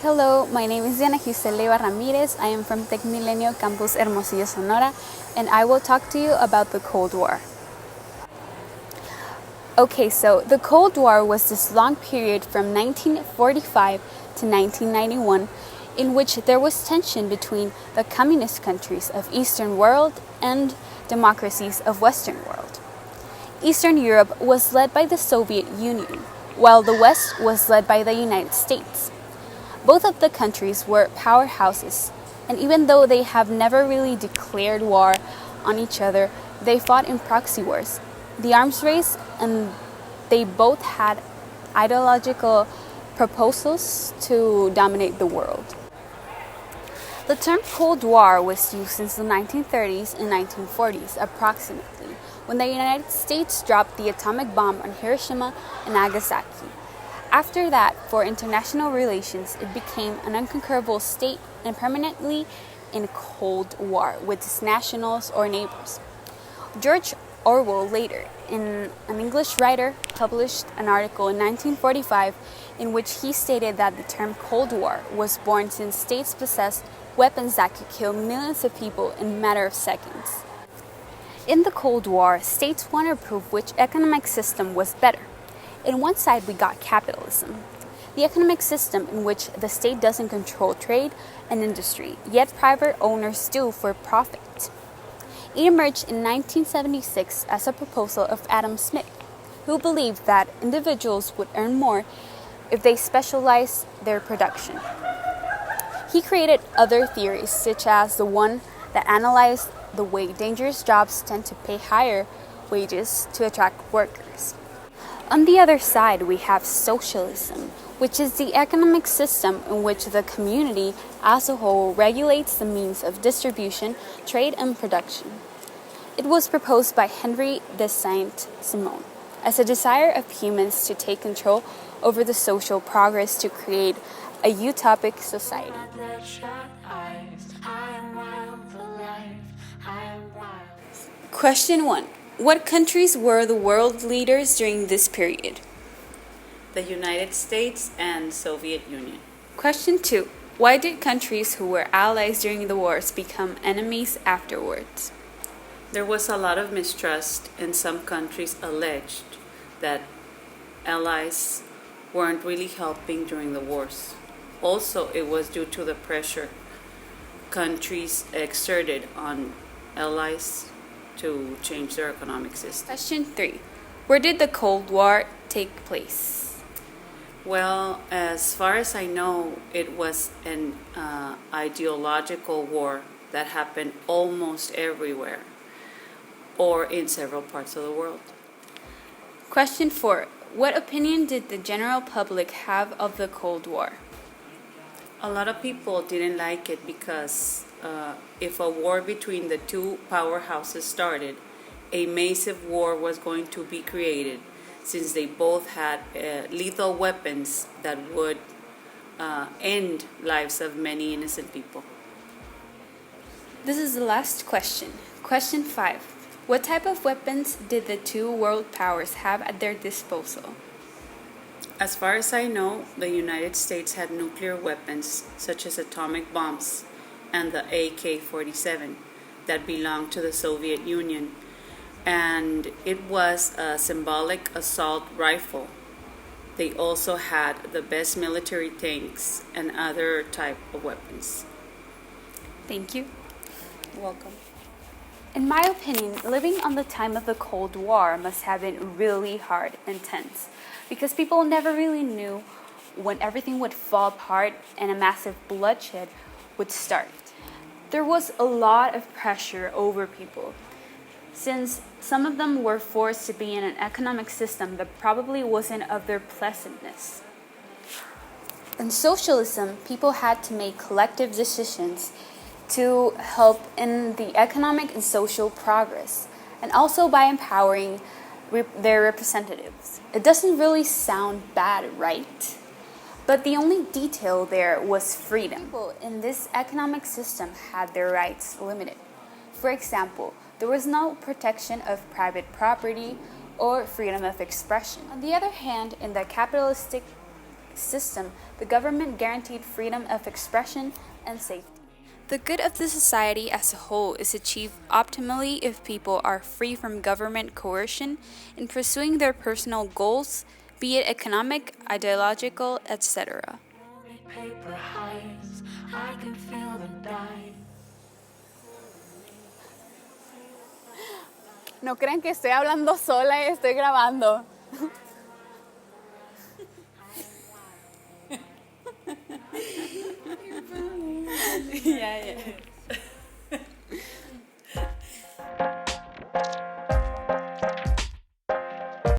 Hello, my name is Leyva Ramirez. I am from Tecmilenio Campus Hermosillo, Sonora, and I will talk to you about the Cold War. Okay, so the Cold War was this long period from 1945 to 1991 in which there was tension between the communist countries of Eastern world and democracies of Western world. Eastern Europe was led by the Soviet Union, while the West was led by the United States. Both of the countries were powerhouses, and even though they have never really declared war on each other, they fought in proxy wars, the arms race, and they both had ideological proposals to dominate the world. The term Cold War was used since the 1930s and 1940s approximately, when the United States dropped the atomic bomb on Hiroshima and Nagasaki. After that, for international relations, it became an unconquerable state and permanently in Cold War with its nationals or neighbors. George Orwell later, an English writer, published an article in 1945 in which he stated that the term Cold War was born since states possessed weapons that could kill millions of people in a matter of seconds. In the Cold War, states wanted to prove which economic system was better. In one side, we got capitalism, the economic system in which the state doesn't control trade and industry, yet private owners do for profit. It emerged in 1976 as a proposal of Adam Smith, who believed that individuals would earn more if they specialized their production. He created other theories, such as the one that analyzed the way dangerous jobs tend to pay higher wages to attract workers. On the other side, we have socialism, which is the economic system in which the community as a whole regulates the means of distribution, trade, and production. It was proposed by Henry de Saint-Simon as a desire of humans to take control over the social progress to create a utopic society. Question 1. What countries were the world leaders during this period? The United States and Soviet Union. Question 2. Why did countries who were allies during the wars become enemies afterwards? There was a lot of mistrust, and some countries alleged that allies weren't really helping during the wars. Also, it was due to the pressure countries exerted on allies to change their economic system. Question 3. Where did the Cold War take place? Well, as far as I know, it was an ideological war that happened almost everywhere or in several parts of the world. Question 4. What opinion did the general public have of the Cold War? A lot of people didn't like it because if a war between the two powerhouses started, a massive war was going to be created since they both had lethal weapons that would end lives of many innocent people. This is the last question. Question 5. What type of weapons did the two world powers have at their disposal? As far as I know, the United States had nuclear weapons such as atomic bombs and the AK-47 that belonged to the Soviet Union, and it was a symbolic assault rifle. They also had the best military tanks and other type of weapons. Thank you. You're welcome. In my opinion, living on the time of the Cold War must have been really hard and tense because people never really knew when everything would fall apart and a massive bloodshed would start. There was a lot of pressure over people since some of them were forced to be in an economic system that probably wasn't of their pleasantness. In socialism, people had to make collective decisions to help in the economic and social progress, and also by empowering their representatives. It doesn't really sound bad, right? But the only detail there was freedom. People in this economic system had their rights limited. For example, there was no protection of private property or freedom of expression. On the other hand, in the capitalistic system, the government guaranteed freedom of expression and safety. The good of the society as a whole is achieved optimally if people are free from government coercion in pursuing their personal goals, be it economic, ideological, etc. No crean que estoy hablando sola y estoy grabando. Yeah.